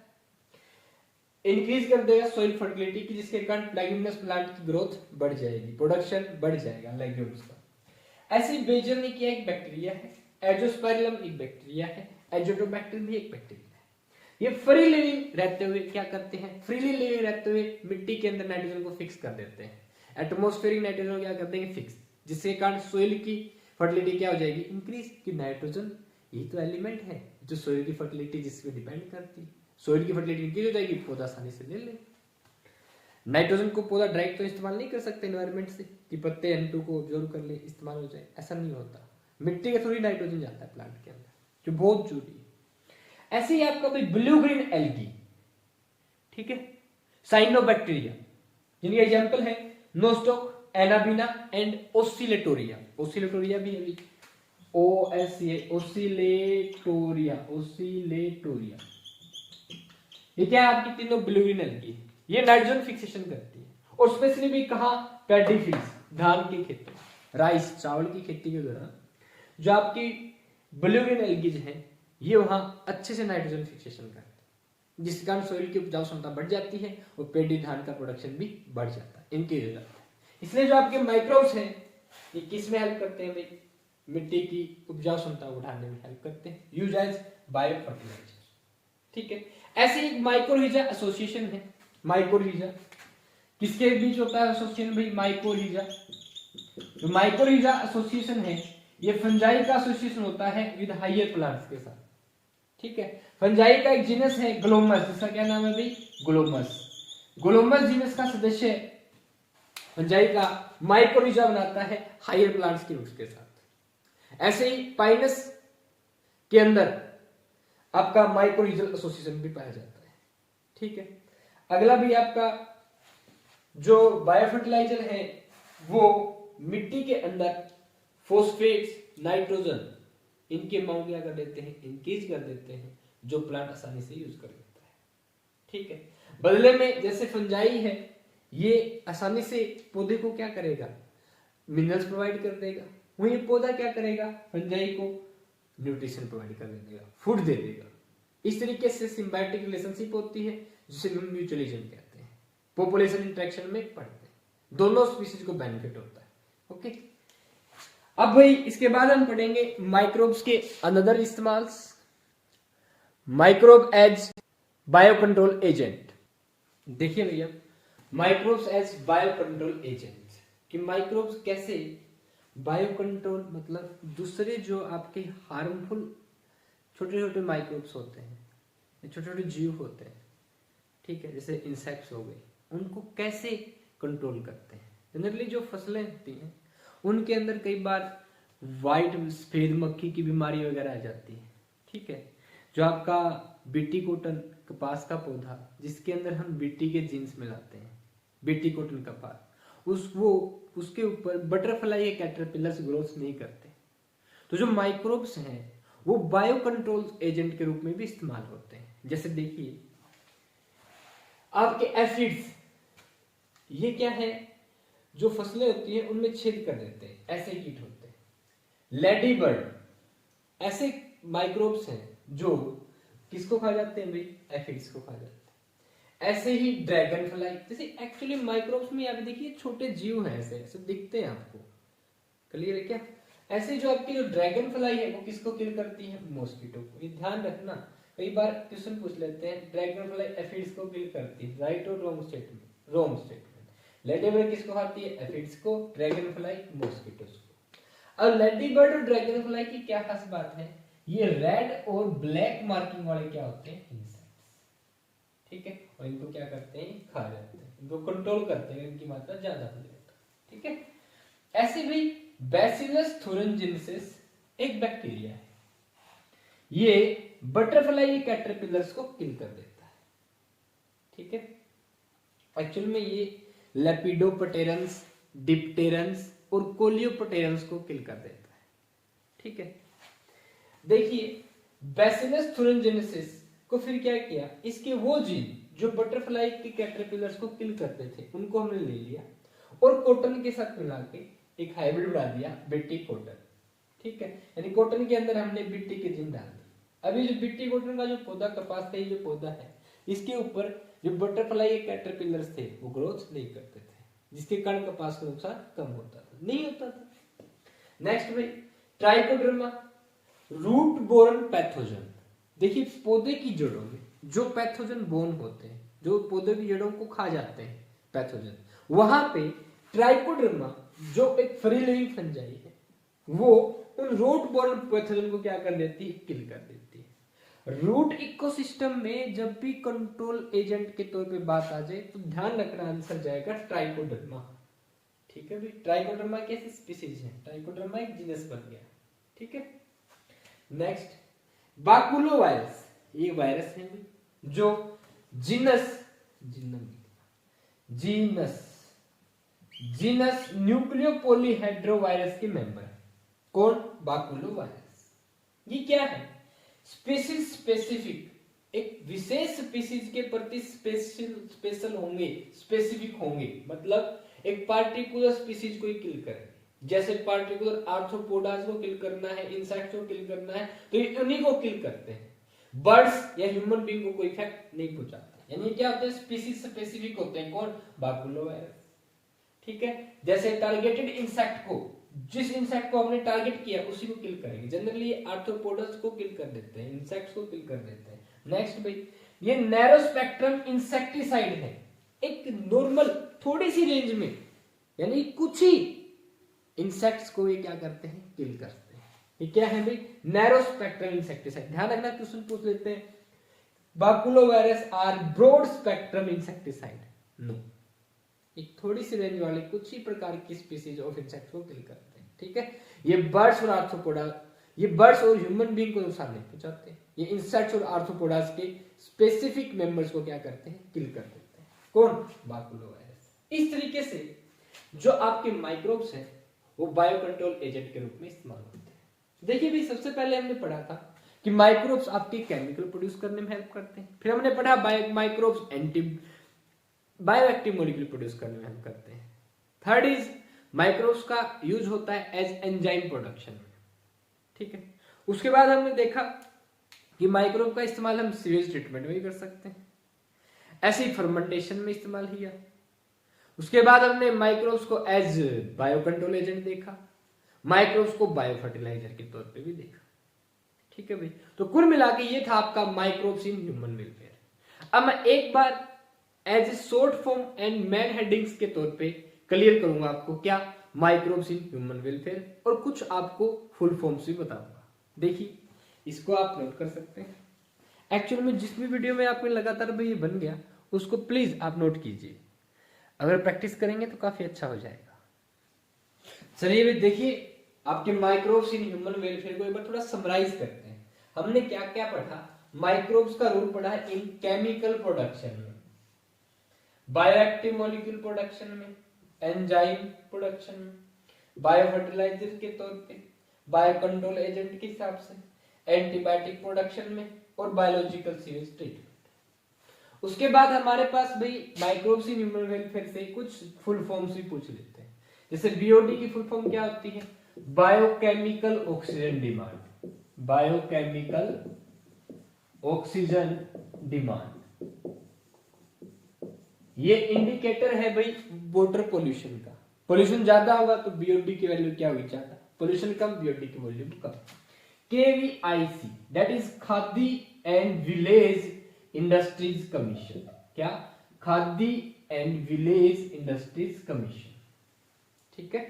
इंक्रीज कर देगा सोइल फर्टिलिटी की, जिसके कारण लेग्यूमिनस प्लांट की ग्रोथ बढ़ जाएगी, प्रोडक्शन बढ़ जाएगा लेग्यूम्स का। ऐसे बेजोनिक एक बैक्टीरिया है, एजोस्पाइरलम एक बैक्टीरिया है, एजोटोबैक्टर भी एक बैक्टीरिया है। ये फ्री लिविंग रहते हुए क्या करते हैं, फ्रीली लिविंग रहते हुए मिट्टी के अंदर नाइट्रोजन को फिक्स कर देते हैं। एटमॉस्फेरिक नाइट्रोजन को क्या कर देंगे, फिक्स, जिसके कारण सोइल की फर्टिलिटी क्या हो जाएगी, इंक्रीज। कि नाइट्रोजन यही तो एलिमेंट है जो सोइल की फर्टिलिटी जिस पे डिपेंड करती है। सोइल की फर्टिलिटी इंक्रीज हो जाएगी, पौधा आसानी से ले ले। नाइट्रोजन को पौधा डायरेक्ट तो इस्तेमाल नहीं कर सकते एनवायरनमेंट से कि पत्ते N2 को ऑब्जर्व कर ले, इस्तेमाल हो जाए, ऐसा नहीं होता। मिट्टी के थ्रू ही नाइट्रोजन जाता है प्लांट के अंदर, जो बहुत जरूरी है। ऐसे ही आपका भाई ब्लू ग्रीन एल्गी, ठीक है, साइनोबैक्टीरिया, जिनके एग्जांपल है Nostoc, Anabaena and Oscillatoria. Oscillatoria भी है, ओसिलेटोरिया, ओसिलेटोरिया। ये क्या है आपकी तीनों ब्लू ग्रीन एल्गी, ये नाइट्रोजन फिक्सेशन करती है। और स्पेशली भी कहा, पैडी फील्ड्स, धान की खेती, राइस, चावल की खेती के दौरान जो आपकी ब्लू ग्रीन एल्गीज हैं, ये वहां अच्छे से नाइट्रोजन फिक्सेशन करते हैं, जिसके कारण सोइल की उपजाऊ क्षमता बढ़ जाती है और पेडी धान का प्रोडक्शन भी बढ़ जाता है, इनकी वजह से। इसलिए जो आपके माइक्रोब्स हैं, ये किस में हेल्प करते हैं भाई, मिट्टी की उपजाऊ क्षमता बढ़ाने में हेल्प करते हैं, यूज एज बायो फर्टिलाइजर, ठीक है। ऐसे एक माइक्रोरिजा एसोसिएशन है, माइक्रोरिजा किसके बीच होता है एसोसिएशन भाई, माइक्रोरिजा। जो माइक्रोरिजा एसोसिएशन है, ये फंजाई का एसोसिएशन होता है विद हायर प्लांट्स के साथ, ठीक है। फंजाई का एक जीनस है ग्लोमस, जिसका क्या नाम है भाई, ग्लोमस। ग्लोमस जीनस का सदस्य फंजाई का माइक्रोरिजा बनाता है हायर प्लांट्स के रूट्स के साथ। ऐसे ही पाइनस के अंदर आपका माइक्रोरिजल एसोसिएशन भी पाया जाता है, ठीक है। अगला भी आपका जो बायोफर्टिलाइजर है, वो मिट्टी के अंदर फॉस्फेट्स, नाइट्रोजन, इनके अमाउंट क्या कर देते हैं, इंक्रीज कर देते हैं, जो प्लांट आसानी से यूज कर लेता है, ठीक है। बदले में जैसे फंजाई है, ये आसानी से पौधे को क्या करेगा, मिनरल्स प्रोवाइड कर देगा, वहीं पौधा क्या करेगा, फंजाई को न्यूट्रिशन प्रोवाइड कर देगा, फूड दे देगा। इस तरीके से सिम्बायोटिक रिलेशनशिप होती है, जिसे हम म्यूचुअलिज्म कहते हैं। पॉपुलेशन इंटरेक्शन में पढ़ते हैं, दोनों स्पीशीज को बेनिफिट होता है, ओके। अब भाई इसके बाद हम पढ़ेंगे माइक्रोब्स के अनदर इस्तेमाल्स। Microbe as bio control agent. देखिए भैया, microbes as bio control agent, कि माइक्रोब्स कैसे बायो कंट्रोल, मतलब दूसरे जो आपके हार्मफुल छोटे छोटे माइक्रोब्स होते हैं, छोटे छोटे जीव होते हैं, ठीक है, जैसे इंसेक्ट्स हो गए, उनको कैसे कंट्रोल करते हैं। जनरली जो फसलें होती हैं, उनके अंदर कई बार व्हाइट सफेद मक्खी की बीमारी वगैरह आ जाती है, ठीक है। जो आपका बीटी कॉटन कपास का पौधा, जिसके अंदर हम बीटी के जीन्स मिलाते हैं, बीटी कॉटन कपास, उसके ऊपर बटरफ्लाई या कैटरपिलर्स ग्रोथ नहीं करते। तो जो माइक्रोब्स हैं, वो बायो कंट्रोल एजेंट के रूप में भी इस्तेमाल होते हैं। जैसे देखिए आपके एसिड्स, ये क्या है, जो फसलें होती हैं उनमें छेद कर देते हैं, ऐसे कीट होते हैं। लेडी बर्ड, ऐसे माइक्रोब्स हैं जो किसको खा जाते हैं भाई, एफिड्स को खा जाते हैं। ऐसे ही ड्रैगन फ्लाई, जैसे एक्चुअली माइक्रोब्स में आप देखिए छोटे जीव हैं, ऐसे ऐसे दिखते हैं आपको, क्लियर है क्या। ऐसे जो आपकी जो ड्रैगन फ्लाई है, वो किसको किल करती है, मॉस्किटो को। ये ध्यान रखना, कई बार क्वेश्चन पूछ लेते हैं, ड्रैगन फ्लाई एफिड्स को किल करती है, राइट और wrong statement, wrong statement. Lady bird किसको खाती है, एफिड्स को, ड्रैगन फ्लाई मॉस्किटोस को। अब लेडी बर्ड और ड्रैगन फ्लाई की क्या खास बात है, ये रेड और ब्लैक मार्किंग वाले क्या होते हैं, इंसेक्ट्स, ठीक है। और इनको क्या करते हैं, खा जाते हैं, इनको कंट्रोल करते हैं, इनकी मात्रा ज्यादा हो जाती है, ठीक है। ऐसे भी बैसिलस थुरिनजेंसिस एक बैक्टीरिया है, ये बटरफ्लाई कैटरपिलर्स को किल कर देता है, ठीक है। एक्चुअल में ये लेपिडोप्टेरन्स, डिप्टेरन्स और कोलियोप्टेरन्स को किल कर देता है, ठीक है। देखिए बैसिलस थुरिनजेंसिस को फिर क्या किया, इसके वो जीन जो बटरफ्लाई के कैटरपिलर्स को किल करते थे, उनको हमने ले लिया और कॉटन के साथ मिला के एक हाइब्रिड बना दिया, बिट्टी कॉटन, ठीक है। यानी कॉटन के अंदर हमने बिट्टी के जीन डाल दिए, अभी जो बिट्टी कॉटन का जो पौधा, कपास का ये जो पौधा है, इसके ऊपर जो बटरफ्लाई के कैटरपिलर्स थे वो ग्रोथ नहीं करते थे, जिसके कारण कपास का नुकसान कम होता था, नहीं होता था। नेक्स्ट भाई ट्राइकोडर्मा, रूट बोरन पैथोजन। देखिए पौधे की जड़ों में जो पैथोजन बोर्न होते हैं, जो पौधे की जड़ों को खा जाते हैं पैथोजन, वहां पे ट्राइकोडर्मा जो एक फ्री लिविंग फंजाई है, वो उन रूट बोर्न पैथोजन को क्या कर देती है, किल कर देती है। रूट इकोसिस्टम में जब भी कंट्रोल एजेंट के तौर पे बात आ जाए तो ध्यान रखना आंसर जाएगा ट्राइकोडर्मा। ठीक है भाई, ट्राइकोडर्मा कैसी स्पीसीज है, ट्राइकोडर्मा एक जीनस बन गया। ठीक है, नेक्स्ट बाकुलो वायरस, ये वायरस है जो जीनस न्यूक्लियोपोलीहेड्रो वायरस के मेंबर है। कौन, बाकुलो वायरस। ये क्या है, स्पीसीज स्पेसिफिक, एक विशेष स्पीसीज के प्रति स्पेशल होंगे, स्पेसिफिक होंगे, मतलब एक पार्टिकुलर स्पीसीज को ही किल करेंगे। जैसे पार्टिकुलर आर्थ्रोपोडास को किल करना है, इंसेक्ट्स को किल करना है, तो ये उन्हीं को किल करते हैं। बर्ड्स या ह्यूमन बीइंग को कोई इफेक्ट नहीं पहुंचाते। यानी क्या होते हैं, स्पीसीज स्पेसिफिक होते हैं। कौन, बाकुलो वायरस। ठीक है, जैसे टारगेटेड इंसेक्ट को, जिस इंसेक्ट को हमने टारगेट किया उसी को किल करेंगे। जनरली आर्थ्रोपोडस को किल कर देते हैं, इंसेक्ट्स को किल कर देते हैं। नेक्स्ट भाई, ये नैरो स्पेक्ट्रम इंसेक्टिसाइड है, एक नॉर्मल थोड़ी सी रेंज में, यानी कुछ ही इंसेक्ट्स को ये क्या करते हैं, किल करते हैं। ये क्या है भाई, नैरो स्पेक्ट्रम इंसेक्टिसाइड। ध्यान रखना, क्वेश्चन पूछ लेते हैं baculovirus are broad spectrum insecticide, no, एक थोड़ी सी रेंज वाले कुछ ही प्रकार की स्पीसीज ऑफ इंसेक्ट को किल करते हैं। ठीक है, ये बर्ड्स और आर्थ्रोपोडा, ये बर्ड्स और ह्यूमन बीइंग को नुकसान नहीं पहुंचाते। ये इंसेक्ट्स और आर्थ्रोपोडास के स्पेसिफिक मेंबर्स को क्या करते हैं, किल कर देते हैं। कौन, बाकुलो वायरस। इस तरीके से जो आपके माइक्रोब्स हैं वो बायो कंट्रोल एजेंट के रूप में इस्तेमाल होते हैं। देखिए भाई, सबसे पहले हमने पढ़ा था कि माइक्रोब्स आपके केमिकल प्रोड्यूस करने में हेल्प करते हैं। फिर हमने पढ़ा microbes anti bioactive molecule produce करने में हेल्प करते हैं। थर्ड इज माइक्रोब्स का यूज होता है एज एंजाइम प्रोडक्शन में। ठीक है, उसके बाद हमने देखा कि माइक्रोब का इस्तेमाल हम सीवेज ट्रीटमेंट में भी कर सकते हैं, ऐसे ही फर्मेंटेशन में इस्तेमाल किया। उसके बाद हमने माइक्रोब्स को एज बायो कंट्रोल एजेंट देखा, माइक्रोब्स को बायो फर्टिलाइजर के तौर पे भी देखा। ठीक है भाई, तो कुल मिला के ये था आपका माइक्रोब्स इन ह्यूमन वेलफेयर। अब मैं एक बार as a short form and main headings के तौर पे क्लियर करूंगा आपको क्या, माइक्रोब्स इन ह्यूमन वेलफेयर, और कुछ आपको फुल फॉर्म्स भी बताऊंगा। देखिए, इसको आप नोट कर सकते हैं। एक्चुअल में जिस भी वीडियो में आपको लगातार भाई ये बन गया, उसको प्लीज आप नोट कीजिए। अगर प्रैक्टिस करेंगे तो काफी अच्छा हो जाएगा। चलिए भाई, देखिए आपके माइक्रोब्स इन ह्यूमन वेलफेयर को एक बार थोड़ा समराइज करते हैं। हमने क्या क्या पढ़ा, माइक्रोब्स का रोल पढ़ा है इन केमिकल प्रोडक्शन में, बायोएक्टिव मॉलिक्यूल प्रोडक्शन में, एंजाइम प्रोडक्शन में, बायो फर्टिलाइजर के तौर पे, बायो कंट्रोल एजेंट के हिसाब से, एंटीबायोटिक प्रोडक्शन में, और बायोलॉजिकल सीवेज ट्रीटमेंट। उसके बाद हमारे पास भाई माइक्रोब्स इन ह्यूमन वेलफेयर से कुछ फुल फॉर्म्स भी पूछ लेते हैं। जैसे बीओडी की फुल फॉर्म क्या होती है, biochemical oxygen demand, biochemical oxygen demand. ये इंडिकेटर है भाई वाटर पोल्यूशन का। पोल्यूशन ज्यादा होगा तो बीओडी की वैल्यू क्या होगी, ज्यादा। पोल्यूशन कम, बीओडी की वैल्यू कम। KVIC that is Khadi and village industries commission, क्या, Khadi and village industries commission. ठीक है,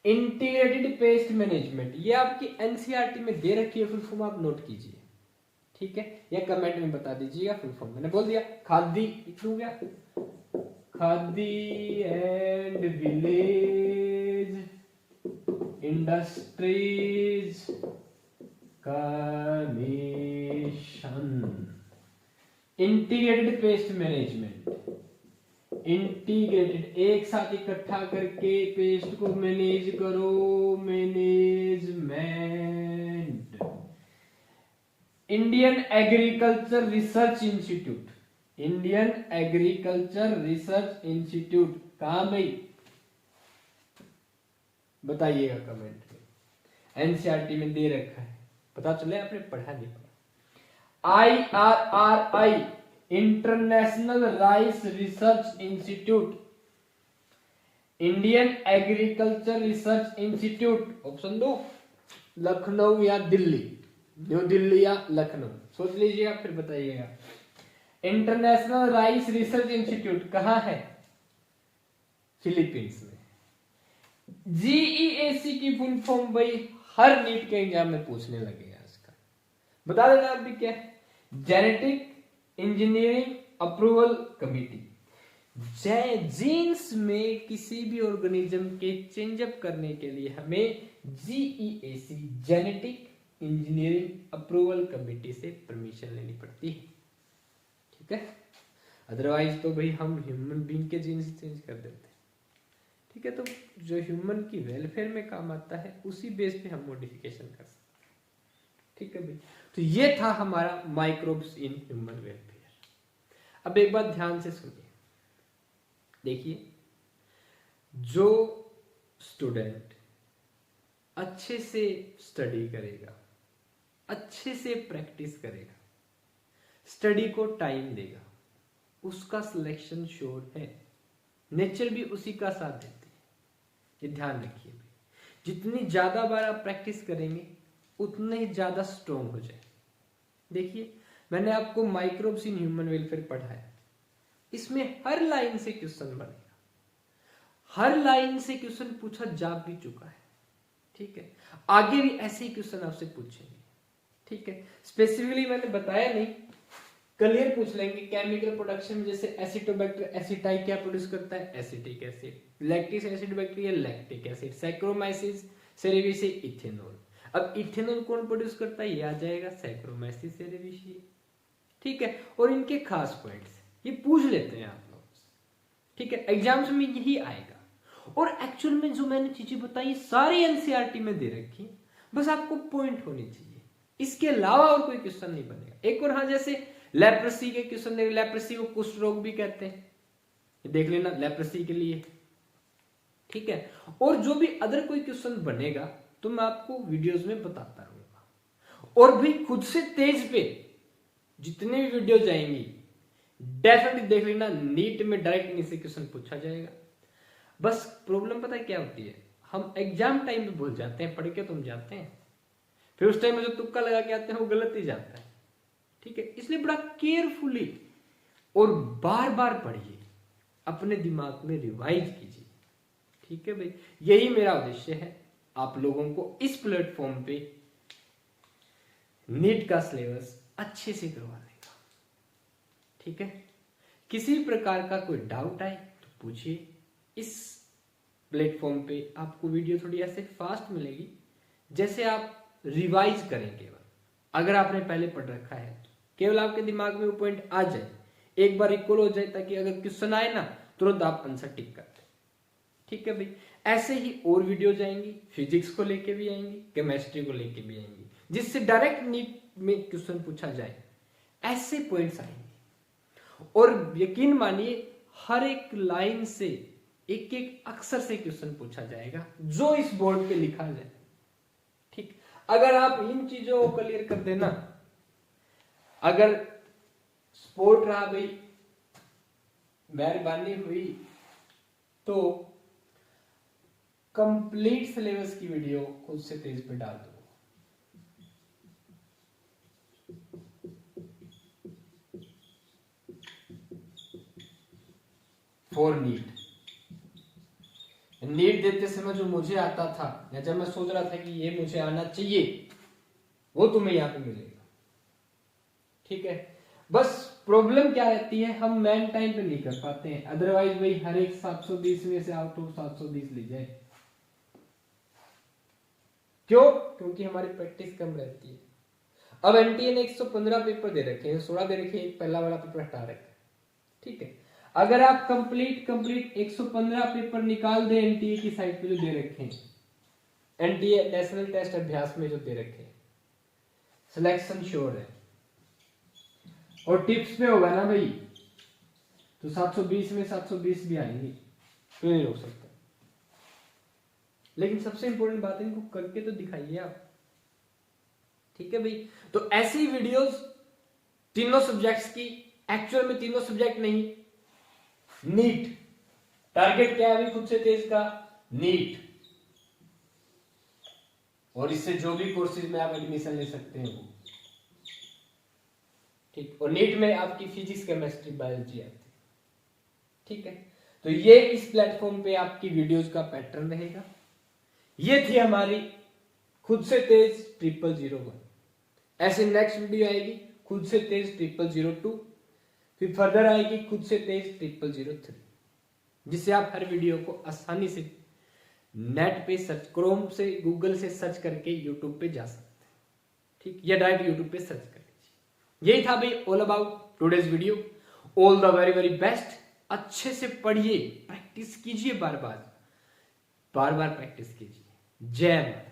इंटीग्रेटेड पेस्ट मैनेजमेंट, ये आपकी एनसीईआरटी में दे रखी है, फुल फॉर्म आप नोट कीजिए। ठीक है, या कमेंट में बता दीजिएगा फुल फॉर्म। मैंने बोल दिया, खादी लिख दूं क्या, Khadi and village industries commission. Integrated pest management, integrated एक साथ इकट्ठा करके पेस्ट को मैनेज करो, management. Indian agriculture research institute, Indian agriculture research institute कहां भाई, बताइएगा कमेंट में। एनसीईआरटी में दे रखा है, पता चले आपने पढ़ा नहीं पढ़ा। IRRI international rice research institute, Indian agriculture research institute, option दो लखनऊ या दिल्ली, न्यू दिल्ली या लखनऊ, सोच लीजिएगा फिर बताइएगा। इंटरनेशनल राइस रिसर्च इंस्टीट्यूट कहां है? फिलीपींस में। जीईएसी की फुल फॉर्म भाई हर नीट के एग्जाम में पूछने लगेगा इसका, बता देना आप भी क्या है। Genetic engineering approval committee. Genes में किसी भी ऑर्गेनिज्म के चेंजअप करने के लिए हमें GEAC genetic engineering approval committee से परमिशन लेनी पड़ती है, ठीक है। अदरवाइज तो भाई हम ह्यूमन बीइंग के जीन्स चेंज कर देते हैं, ठीक है। तो जो ह्यूमन की वेलफेयर में काम आता है उसी बेस पे हम मॉडिफिकेशन कर सकते हैं, ठीक है भाई। तो ये था हमारा माइक्रोब्स इन ह्यूमन वेलफेयर। अब एक बात ध्यान से सुनिए, देखिए जो स्टूडेंट अच्छे से स्टडी करेगा, अच्छे से प्रैक्टिस करेगा, स्टडी को टाइम देगा, उसका सिलेक्शन श्योर है। नेचर भी उसी का साथ देती है, ये ध्यान रखिए भाई। जितनी ज्यादा बार आप प्रैक्टिस करेंगे उतने ही ज्यादा स्ट्रॉन्ग हो जाए। देखिए मैंने आपको माइक्रोब्स इन ह्यूमन वेलफेयर पढ़ाया, इसमें हर लाइन से क्वेश्चन बनेगा, हर लाइन से क्वेश्चन पूछा जा भी चुका है, ठीक है। आगे भी ऐसे ही क्वेश्चन आपसे पूछेंगे, ठीक है। स्पेसिफिकली मैंने बताया नहीं, क्लियर पूछ लेंगे। केमिकल प्रोडक्शन में जैसे एसिटोबैक्टर एसिटाइल क्या प्रोड्यूस करता है? Acetic acid. Lactic acid bacteria lactic acid. Saccharomyces cerevisiae ethanol. अब इथेनॉल कौन प्रोड्यूस करता है? ये आ जाएगा सैक्रोमाइसिस सेरेविसी, ठीक है। और इनके खास पॉइंट्स ये पूछ लेते हैं आप लोग, ठीक है। एग्जाम्स में यही आएगा। और एक्चुअल में जो मैंने चीजें बताई सारी एनसीईआरटी में दे रखी, बस आपको पॉइंट होनी चाहिए, इसके अलावा और कोई क्वेश्चन नहीं बनेगा। एक और हाँ, जैसे लेप्रेसी के क्वेश्चन, लेप्रेसी को कुष्ठ रोग भी कहते हैं, ये देख लेना लेप्रेसी के लिए, ठीक है। और जो भी अदर कोई क्वेश्चन बनेगा तो मैं आपको वीडियोस में बताता रहूंगा। और भी खुद से तेज पे जितने भी वीडियो जाएंगी डेफिनेटली देख लेना, नीट में डायरेक्ट इनसे क्वेश्चन पूछा जाएगा। बस प्रॉब्लम पता है क्या होती है, हम एग्जाम टाइम पे भूल जाते हैं, पढ़ के तुम जाते हैं, फिर उस टाइम में जो तुक्का लगा के आते हैं वो गलत ही जाता है, ठीक है। इसलिए बड़ा केयरफुली और बार बार पढ़िए, अपने दिमाग में रिवाइज कीजिए, ठीक है भाई। यही मेरा उद्देश्य है, आप लोगों को इस प्लेटफॉर्म पे नीट का सिलेबस अच्छे से करवाने का, ठीक है। किसी प्रकार का कोई डाउट आए तो पूछिए। इस प्लेटफॉर्म पे आपको वीडियो थोड़ी ऐसे फास्ट मिलेगी, जैसे आप रिवाइज करें केवल, अगर आपने पहले पढ़ रखा है तो केवल आपके दिमाग में वो पॉइंट आ जाए, एक बार इक्वल हो जाए, ताकि अगर क्वेश्चन आए ना तुरंत आप आंसर टिक कर दें, ठीक है भाई। ऐसे ही और वीडियो जाएंगी, फिजिक्स को लेके भी आएंगी, केमिस्ट्री को लेके भी आएंगी, जिससे डायरेक्ट नीट में क्वेश्चन पूछा जाए, ऐसे पॉइंट्स आएंगे। और यकीन मानिए हर एक लाइन से एक एक अक्षर से क्वेश्चन पूछा जाएगा जो इस बोर्ड पे लिखा जाए, ठीक। अगर आप इन चीजों को क्लियर कर देना, अगर सपोर्ट रहा भाई, मेहरबानी हुई, तो कंप्लीट सिलेबस की वीडियो खुद से पेज पे डाल दो। फॉर नीट देते समय जो मुझे आता था, या जब मैं सोच रहा था कि ये मुझे आना चाहिए, वो तुम्हें यहां पे मिलेगा, ठीक है। बस प्रॉब्लम क्या रहती है, हम मैन टाइम पे नहीं कर पाते हैं, अदरवाइज भाई हर एक 720 में से आउट ऑफ 720 ली जाए। क्यों? क्योंकि हमारी प्रैक्टिस कम रहती है। अब एनटीए ने 115 पेपर दे रखे हैं, 16 दे रखे हैं, पहला वाला पेपर हटा रखा है, ठीक है। अगर आप कंप्लीट 115 पेपर निकाल दे एनटीए की साइट पे जो दे रखे हैं, एनटीए नेशनल टेस्ट अभ्यास में जो दे रखे हैं, सिलेक्शन श्योर है। और टिप्स में होगा ना भाई, तो 720 में 720 भी आएंगे, क्यों नहीं रोक सकते। लेकिन सबसे इंपॉर्टेंट बात है, इनको करके तो दिखाइए आप, ठीक है भाई। तो ऐसी वीडियोस तीनों सब्जेक्ट्स की, एक्चुअल में तीनों सब्जेक्ट नहीं, नीट टारगेट क्या है अभी खुद से तेज का, नीट, और इससे जो भी कोर्सेज में आप एडमिशन ले सकते हैं वो, ठीक। और नीट में आपकी फिजिक्स, केमिस्ट्री, बायोलॉजी आती है, ठीक है। तो ये इस प्लेटफॉर्म पे आपकी वीडियोस का पैटर्न रहेगा। ये थी हमारी खुद से तेज 0001। ऐसे नेक्स्ट वीडियो आएगी खुद से तेज 0002, फिर फर्दर आएगी खुद से तेज 0003, जिससे आप हर वीडियो को आसानी से नेट पे सर्च, क्रोम से, गूगल से सर्च करके यूट्यूब पे जा सकते हैं, ठीक, या डायरेक्ट यूट्यूब पे सर्च कर लीजिए। यही था भाई all about today's video. All the very very best. अच्छे से पढ़िए, प्रैक्टिस कीजिए, बार बार प्रैक्टिस कीजिए। जय माता।